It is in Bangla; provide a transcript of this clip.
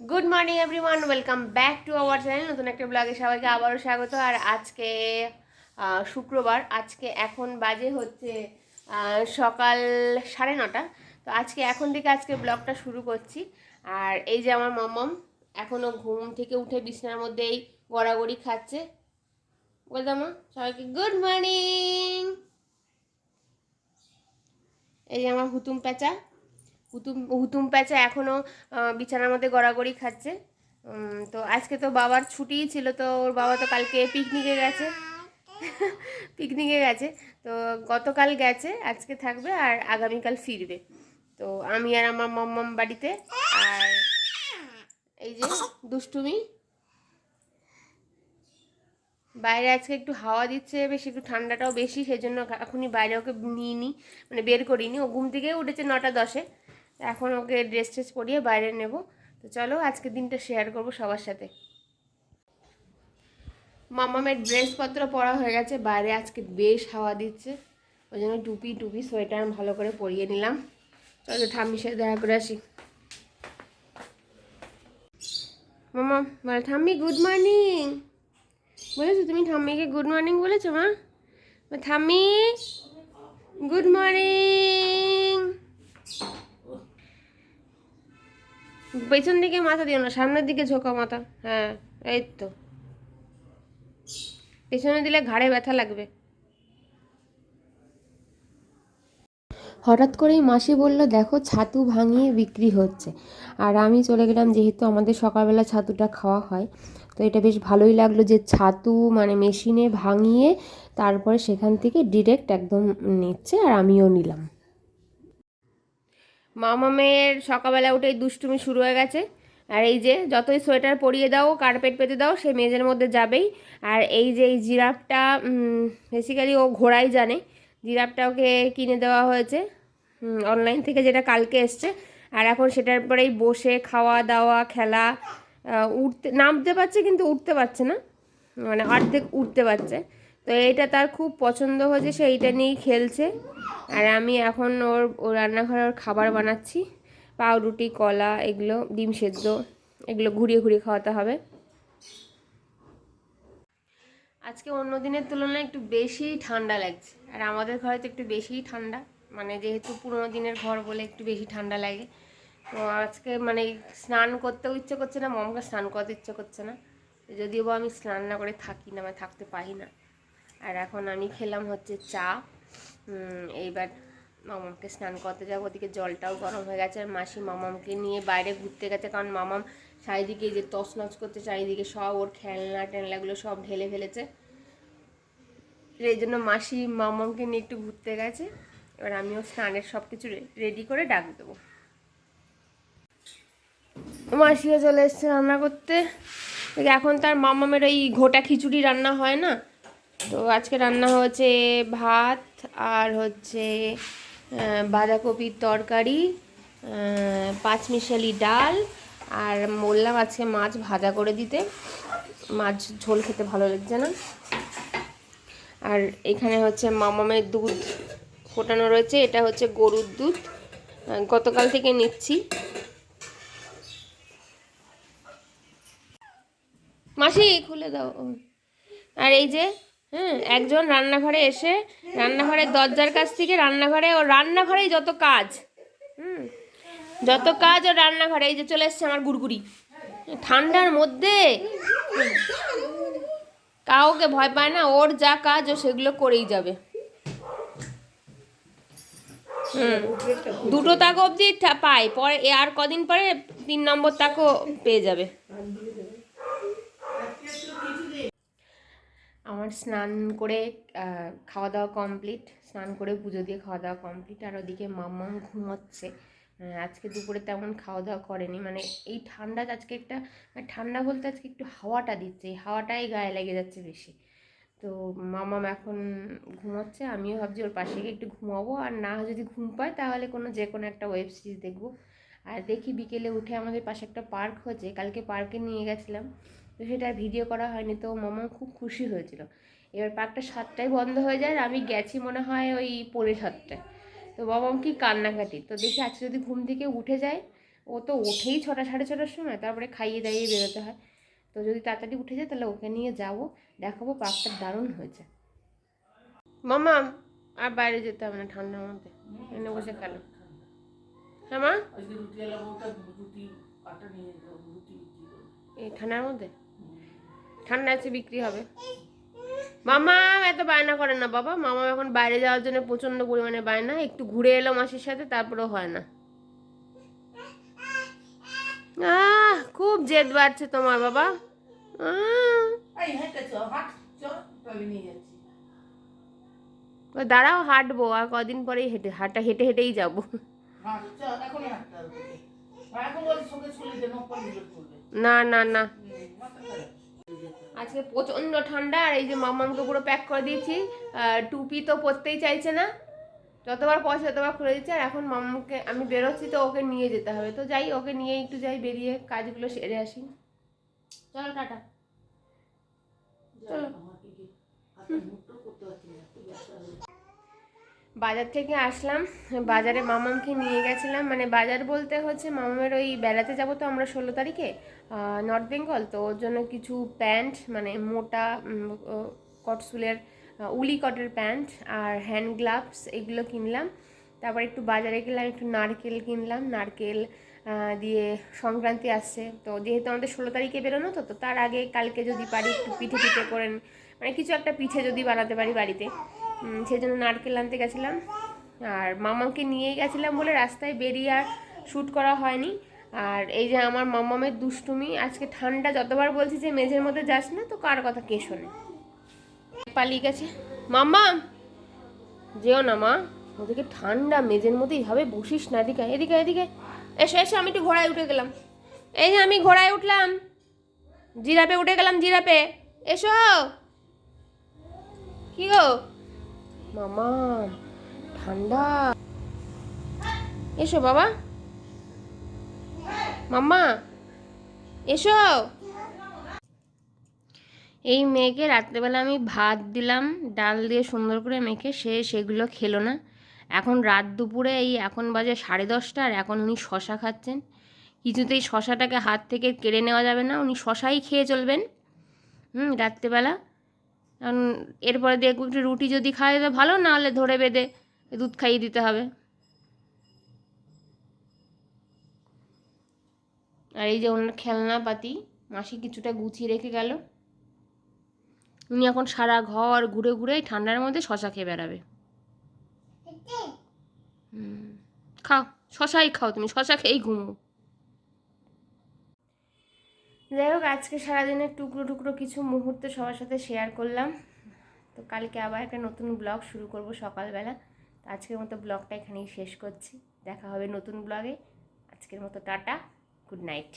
Good morning everyone, welcome back to our channel. নতুন একটা ব্লগে সবাইকে আবারও স্বাগত। আর আজকে শুক্রবার, আজকে এখন বাজে হচ্ছে সকাল 9:30। তো আজকে এখন থেকে আজকে ব্লগটা শুরু করছি। আর এই যে আমার মমম এখনও ঘুম থেকে উঠে বিছানার মধ্যেই গড়াগড়ি খাচ্ছে। বলতাম সবাইকে গুড মর্নিং। এই যে আমার হুতুম প্যাঁচা, হুতুম প্যাঁচা এখনও বিছানার মধ্যে গড়াগড়ি খাচ্ছে। তো আজকে তো বাবার ছুটিই ছিল, তো ওর বাবা তো কালকে পিকনিকে গেছে। পিকনিকে গেছে, তো গতকাল গেছে, আজকে থাকবে আর আগামীকাল ফিরবে। তো আমি আর আমার মম্মম বাড়িতে। আর এই যে দুষ্টুমি, বাইরে আজকে একটু হাওয়া দিচ্ছে বেশি, একটু ঠান্ডাটাও বেশি, সেই জন্য এখনই বাইরে ওকে নিয়ে নিই, মানে বের করিনি। ও ঘুম থেকে উঠেছে 9টা 10-এ, এখন ওকে ড্রেস ট্রেস পরিয়ে বাইরে নেব। তো চলো আজকে দিনটা শেয়ার করবো সবার সাথে। মামামের ড্রেসপত্র পরা হয়ে গেছে, বাইরে আজকে বেশ হাওয়া দিচ্ছে, ওই জন্য টুপি টুপি সোয়েটার ভালো করে পরিয়ে নিলাম। চলো ঠাম্মির সাথে দেখা করে আসি। মামা বলে ঠাম্মি গুড মর্নিং, বলেছো তুমি ঠাম্মিকে গুড মর্নিং বলেছো? মা ঠাম্মি গুড মর্নিং। পেছন দিকে মাথা দিও না, সামনের দিকে ঝোঁকা মাথা। হ্যাঁ, এই তো, পেছনে দিলে ঘাড়ে ব্যথা লাগবে। হঠাৎ করেই মাসি বলল, দেখো ছাতু ভাঙিয়ে বিক্রি হচ্ছে। আর আমি চলে গেলাম, যেহেতু আমাদের সকালবেলা ছাতুটা খাওয়া হয়, তো এটা বেশ ভালোই লাগলো যে ছাতু মানে মেশিনে ভাঙিয়ে তারপরে সেখান থেকে ডিরেক্ট একদম নিচ্ছে, আর আমিও নিলাম। মামামের সকালবেলা উঠেই দুষ্টুমি শুরু হয়ে গেছে। আর এই যে যতই সোয়েটার পরিয়ে দাও, কার্পেট পেতে দাও, সে মেঝের মধ্যে যাবেই। আর এই যে এই জিরাফটা, বেসিক্যালি ও ঘোড়াই জানে, জিরাফটা ওকে কিনে দেওয়া হয়েছে অনলাইন থেকে, যেটা কালকে এসছে। আর এখন সেটার পরেই বসে খাওয়া দাওয়া খেলা, উঠতে নামতে পারছে কিন্তু উঠতে পারছে না, মানে অর্ধেক উঠতে পারছে। তো এইটা তার খুব পছন্দ হয়েছে, সে এইটা নিয়েই খেলছে। আর আমি এখন ওর রান্নাঘরে ওর খাবার বানাচ্ছি, পাউরুটি, কলা, এগুলো, ডিম সেদ্ধ, এগুলো ঘুরিয়ে ঘুরিয়ে খাওয়াতে হবে। আজকে অন্য দিনের তুলনায় একটু বেশি ঠান্ডা লাগছে, আর আমাদের ঘরে তো একটু বেশিই ঠান্ডা, মানে যেহেতু পুরোনো দিনের ঘর বলে একটু বেশি ঠান্ডা লাগে। তো আজকে মানে স্নান করতেও ইচ্ছে করছে না, মমকে স্নান করতে ইচ্ছে করছে না, যদিও বা আমি স্নান না করে থাকি না, মানে থাকতে পারি না। আর এখন আমি খেলাম হচ্ছে চা। এইবার মামামকে স্নান করতে যাবো, ওদিকে জলটাও গরম হয়ে গেছে। আর মাসি মামামকে নিয়ে বাইরে ঘুরতে গেছে, কারণ মামাম চারিদিকে যে তছনছ করতে, চারিদিকে সব ওর খেলনা টেলনাগুলো সব ঢেলে ফেলেছে। এই জন্য মাসি মামামকে নিয়ে একটু ঘুরতে গেছে। এবার আমিও স্নানের সব কিছু রেডি করে ডাক দেবো। মাসিও চলে এসছে রান্না করতে। এখন তার মামামের ওই ঘোটা খিচুড়ি রান্না হয় না, তো আজকে রান্না হয়েছে ভাত, আর হচ্ছে বাঁধাকপির তরকারি, পাঁচমিশালি ডাল, আর বললাম আজকে মাছ ভাজা করে দিতে, মাছ ঝোল খেতে ভালো লাগছে না। আর এখানে হচ্ছে মামামের দুধ ফোটানো রয়েছে, এটা হচ্ছে গরুর দুধ, গতকাল থেকে নিচ্ছি। মাসি খুলে দাও। আর এই যে একজন রান্নাঘরে এসে, রান্নাঘরের দরজার কাছ থেকে রান্নাঘরে, ও রান্নাঘরেই যত কাজ, যত কাজ ও রান্নাঘরে। এই যে চলে এসছে আমার গুড়গুড়ি, ঠান্ডার মধ্যে কাউকে ভয় পায় না, ওর যা কাজ ও সেগুলো করেই যাবে। দুটো তাকো অবধি পায়, পরে আর কদিন পরে 3 নম্বর তাকো পেয়ে যাবে। আমার স্নান করে খাওয়া দাওয়া কমপ্লিট, স্নান করে পুজো দিয়ে খাওয়া দাওয়া কমপ্লিট। আর ওদিকে মাম্মাম ঘুমোচ্ছে, আজকে দুপুরে তেমন খাওয়া দাওয়া করেনি, মানে এই ঠান্ডা আজকে একটা, ঠান্ডা বলতে আজকে একটু হাওয়াটা দিচ্ছে, এই হাওয়াটাই গায়ে লেগে যাচ্ছে বেশি। তো মাম্মাম এখন ঘুমোচ্ছে, আমিও ভাবছি ওর পাশে গিয়ে একটু ঘুমাবো, আর না যদি ঘুম পায় তাহলে যে কোনো একটা ওয়েব সিরিজ দেখবো। আর দেখি বিকেলে উঠে আমাদের পাশে একটা পার্ক হয়েছে, কালকে পার্কে নিয়ে গেছিলাম, তো সেটা ভিডিও করা হয়নি। তো মামা খুব খুশি হয়েছিল। এবার পার্কটা 7টায় বন্ধ হয়ে যায়, আর আমি গেছি মনে হয় ওই 7:45। তো মামাম কি কান্নাকাটি, তো দেখি আজকে যদি ঘুম থেকে উঠে যায়, ও তো ওঠেই 6টা 6:30টার সময়, তারপরে খাইয়ে দাইয়ে বেরোতে হয়। তো যদি তাড়াতাড়ি উঠে যায় তাহলে ওকে নিয়ে যাবো, দেখাবো পার্কটা দারুণ হয়েছে। মামা আর বাইরে যেতে হবে না ঠান্ডার মধ্যে, এনে বসে খেলো। হ্যাঁ মা, এই ঠান্ডার মধ্যে ঠান্ডা আছে বিক্রি হবে। মামা এত বায়না করে না বাবা, মামা এখন বাইরে যাওয়ার জন্য প্রচন্ড পরিমাণে বায়না, একটু ঘুরে এলো মাসির সাথে তারপরেও হয় না। খুব জেদ বাড়ছে তোমার বাবা। দাঁড়াও হাঁটবো, আর কদিন পরেই হেঁটে হেঁটেই যাবো। না না না, আজকে প্রচন্ড ঠান্ডা, আর এই যে মামাকে পুরো প্যাক করে দিয়েছি। টুপি তো পরতেই চাইছে না, যতবার পয়সা ততবার খুলে দিচ্ছে। আর এখন মামাকে আমি বেরোচ্ছি তো ওকে নিয়ে যেতে হবে, তো যাই ওকে নিয়ে একটু যাই, বেরিয়ে কাজগুলো সেরে আসি। চলো টাটা, চলো। বাজার থেকে আসলাম, বাজারে মামামকে নিয়ে গেছিলাম, মানে বাজার বলতে হচ্ছে মামামের ওই বেড়াতে যাব তো আমরা 16 তারিখে নর্থ বেঙ্গল, তো ওর জন্য কিছু প্যান্ট, মানে মোটা কটসুলের উলি কটের প্যান্ট আর হ্যান্ড গ্লাভস এগুলো কিনলাম। তারপর একটু বাজারে গেলাম, একটু নারকেল কিনলাম, নারকেল দিয়ে সংক্রান্তি আসছে তো, যেহেতু আমাদের 16 তারিখে বেরোনো তো তার আগে কালকে যদি পারি একটু পিঠে করেন, মানে কিছু একটা পিঠে যদি বানাতে পারি বাড়িতে, সেই জন্য নারকেল আনতে গেছিলাম। আর মামাকে নিয়েই গেছিলাম বলে রাস্তায় বেরিয়ে আর শ্যুট করা হয়নি। আর এই যে আমার মামামের দুষ্টুমি, আজকে ঠান্ডা যতবার বলছি যে মেঝের মধ্যে যাস না, তো কার কথা কে শোনে, পালিয়ে গেছে। মাম্মা যেও না মা, ওদিকে ঠান্ডা, মেঝের মধ্যে এইভাবে বসিস না, এদিকে এদিকে এদিকে এসো এসো, আমি একটু ঘোড়ায় উঠে গেলাম। এই যে আমি ঘোড়ায় উঠলাম, জিরাপে উঠে গেলাম, জিরাপে এসো। কি গো মামা, ঠান্ডা, এসো বাবা, মাম্মা এসো। এই মেয়েকে রাত্রেবেলা আমি ভাত দিলাম ডাল দিয়ে সুন্দর করে মেখে, সেগুলো খেলো না। এখন রাত দুপুরে এখন বাজে 10:30, আর এখন উনি শশা খাচ্ছেন। কিছুতেই শশাটাকে হাত থেকে কেড়ে নেওয়া যাবে না, উনি শশাই খেয়ে চলবেন রাত্রেবেলা। কারণ এরপরে দেখবো একটু রুটি যদি খাওয়া যেত ভালো, না হলে ধরে বেঁধে দুধ খাইয়ে দিতে হবে। আর এই যে ওনার খেলনাপাতি মাসি কিছুটা গুছিয়ে রেখে গেল, উনি এখন সারা ঘর ঘুরে ঘুরে ঠান্ডার মধ্যে শশা খেয়ে বেড়াবে। খাও, শশাই খাও, তুমি শশা খেয়েই ঘুমো। যাই হোক, আজকে সারাদিনের টুকরো টুকরো কিছু মুহূর্ত সবার সাথে শেয়ার করলাম। তো কালকে আবার একটা নতুন ব্লগ শুরু করব সকালবেলা। তো আজকের মতো ব্লগটা এখানেই শেষ করছি, দেখা হবে নতুন ব্লগে। আজকের মতো টাটা, গুড নাইট।